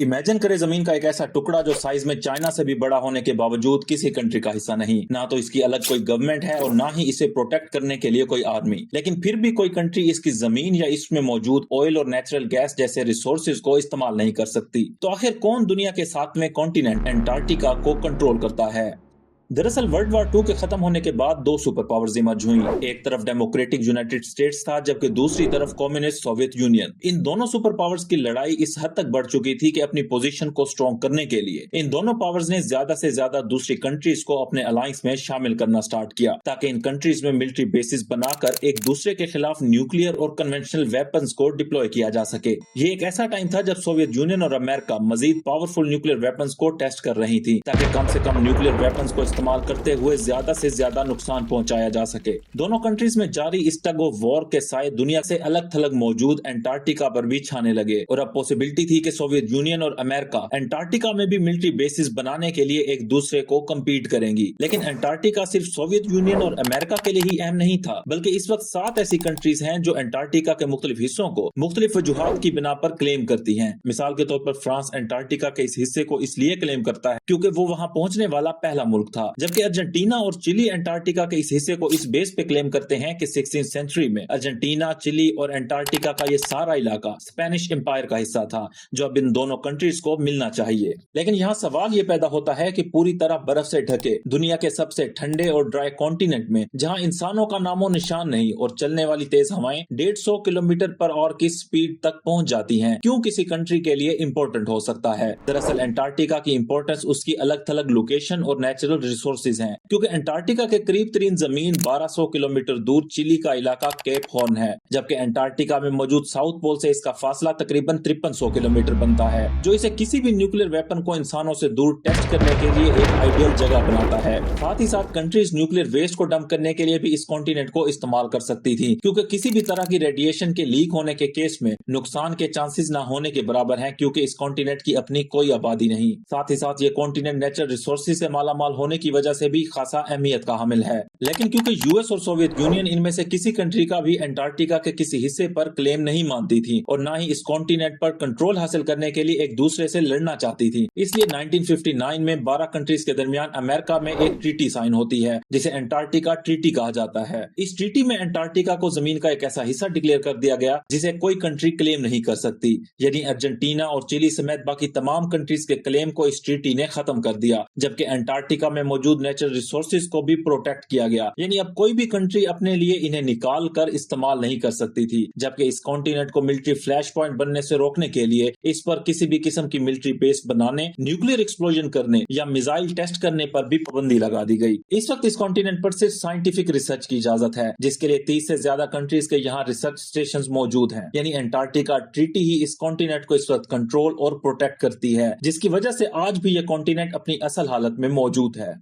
Imagine करें जमीन का एक ऐसा टुकड़ा जो साइज में चाइना से भी बड़ा होने के बावजूद किसी कंट्री का हिस्सा नहीं। ना तो इसकी अलग कोई गवर्नमेंट है और ना ही इसे प्रोटेक्ट करने के लिए कोई आर्मी। लेकिन फिर भी कोई कंट्री इसकी जमीन या इसमें मौजूद ऑयल और नेचुरल गैस जैसे रिसोर्सेज को इस्तेमाल नहीं कर सकती। तो आखिर कौन दुनिया के 7वें कॉन्टिनेंट एंटार्क्टिका को कंट्रोल करता है? दरअसल वर्ल्ड वॉर 2 के खत्म होने के बाद दो सुपर पावर्स इमर्ज हुई। एक तरफ डेमोक्रेटिक यूनाइटेड स्टेट्स था, जबकि दूसरी तरफ कम्युनिस्ट सोवियत यूनियन। इन दोनों सुपर पावर्स की लड़ाई इस हद तक बढ़ चुकी थी कि अपनी पोजीशन को स्ट्रॉन्ग करने के लिए इन दोनों पावर्स ने ज्यादा से ज्यादा दूसरी कंट्रीज को अपने अलायंस में शामिल करना स्टार्ट किया, ताकि इन कंट्रीज में मिलिट्री बेसिस बनाकर एक दूसरे के खिलाफ न्यूक्लियर और कन्वेंशनल वेपन्स को डिप्लॉय किया जा सके। ये एक ऐसा टाइम था जब सोवियत यूनियन और अमेरिका मजीद पावरफुल न्यूक्लियर वेपन्स को टेस्ट कर रही थी, ताकि कम से कम न्यूक्लियर वेपन्स को इस्तेमाल करते हुए ज्यादा से ज्यादा नुकसान पहुंचाया जा सके। दोनों कंट्रीज में जारी इस टग ऑफ वॉर के साए दुनिया से अलग थलग मौजूद एंटार्क्टिका पर भी छाने लगे, और अब पॉसिबिलिटी थी कि सोवियत यूनियन और अमेरिका एंटार्क्टिका में भी मिलिट्री बेसिस बनाने के लिए एक दूसरे को कम्पीट करेंगी। लेकिन एंटार्क्टिका सिर्फ सोवियत यूनियन और अमेरिका के लिए ही अहम नहीं था, बल्कि इस वक्त 7 ऐसी कंट्रीज हैं जो एंटार्क्टिका के मुख्तलिफ हिस्सों को मुख्तलिफ वजूहात की बिना पर क्लेम करती हैं। मिसाल के तौर पर फ्रांस एंटार्क्टिका के इस हिस्से को इसलिए क्लेम करता है क्योंकि वो वहां पहुंचने वाला पहला मुल्क था, जबकि अर्जेंटीना और चिली एंटार्क्टिका के इस हिस्से को इस बेस पे क्लेम करते हैं कि 16वीं सेंचुरी में अर्जेंटीना, चिली और एंटार्क्टिका का ये सारा इलाका स्पेनिश एम्पायर का हिस्सा था, जो अब इन दोनों कंट्रीज को मिलना चाहिए। लेकिन यहाँ सवाल ये पैदा होता है कि पूरी तरह बर्फ से ढके दुनिया के सबसे ठंडे और ड्राई कॉन्टिनेंट में, जहाँ इंसानों का नामो निशान नहीं और चलने वाली तेज हवाएं 150 किलोमीटर पर आवर की स्पीड तक पहुंच जाती हैं, क्यों किसी कंट्री के लिए इम्पोर्टेंट हो सकता है? दरअसल एंटार्क्टिका की इम्पोर्टेंस उसकी अलग थलग लोकेशन और नेचुरल रिसोर्सेज हैं, क्योंकि एंटार्क्टिका के करीब तरीन जमीन 1200 किलोमीटर दूर चिली का इलाका केप हॉर्न है, जबकि एंटार्क्टिका में मौजूद साउथ पोल से इसका फासला तकरीबन 5300 किलोमीटर बनता है, जो इसे किसी भी न्यूक्लियर वेपन को इंसानों से दूर टेस्ट करने के लिए एक आइडियल जगह बनाता है। साथ ही साथ कंट्रीज न्यूक्लियर वेस्ट को डंप करने के लिए भी इस कॉन्टिनेंट को इस्तेमाल कर सकती थी, क्योंकि किसी भी तरह की रेडिएशन के लीक होने के केस में नुकसान के चांसेस न होने के बराबर हैं, क्योंकि इस कॉन्टिनेंट की अपनी कोई आबादी नहीं। साथ ही साथ ये कॉन्टिनेंट नेचुरल रिसोर्सेज से मालामाल होने की वजह से भी खासा अहमियत का हामिल है। लेकिन क्योंकि यूएस और सोवियत यूनियन इनमें से किसी कंट्री का भी एंटार्क्टिका के किसी हिस्से पर क्लेम नहीं मानती थी और ना ही इस कॉन्टिनेंट पर कंट्रोल हासिल करने के लिए एक दूसरे से लड़ना चाहती थी, इसलिए 1959 में 12 कंट्रीज के दरमियान अमेरिका में एक ट्रीटी साइन होती है, जिसे एंटार्क्टिका ट्रीटी कहा जाता है। इस ट्रीटी में एंटार्क्टिका को जमीन का एक ऐसा हिस्सा डिक्लेयर कर दिया गया जिसे कोई कंट्री क्लेम नहीं कर सकती, यानी अर्जेंटीना और चिली समेत बाकी तमाम कंट्रीज के क्लेम को इस ट्रीटी ने खत्म कर दिया, जबकि एंटार्क्टिका में मौजूद नेचुरल रिसोर्सेज को भी प्रोटेक्ट किया गया, यानी अब कोई भी कंट्री अपने लिए इन्हें निकाल कर इस्तेमाल नहीं कर सकती थी। जबकि इस कॉन्टिनेंट को मिलिट्री फ्लैश पॉइंट बनने से रोकने के लिए इस पर किसी भी किस्म की मिलिट्री बेस बनाने, न्यूक्लियर एक्सप्लोजन करने या मिसाइल टेस्ट करने पर भी पाबंदी लगा दी गई। इस वक्त इस कॉन्टिनेंट पर सिर्फ साइंटिफिक रिसर्च की इजाजत है, जिसके लिए 30 से ज्यादा कंट्रीज के यहाँ रिसर्च स्टेशन मौजूद हैं, यानी एंटार्क्टिका ट्रीटी ही इस कॉन्टिनेंट को इस वक्त कंट्रोल और प्रोटेक्ट करती है, जिसकी वजह से आज भी यह कॉन्टिनेंट अपनी असल हालत में मौजूद है।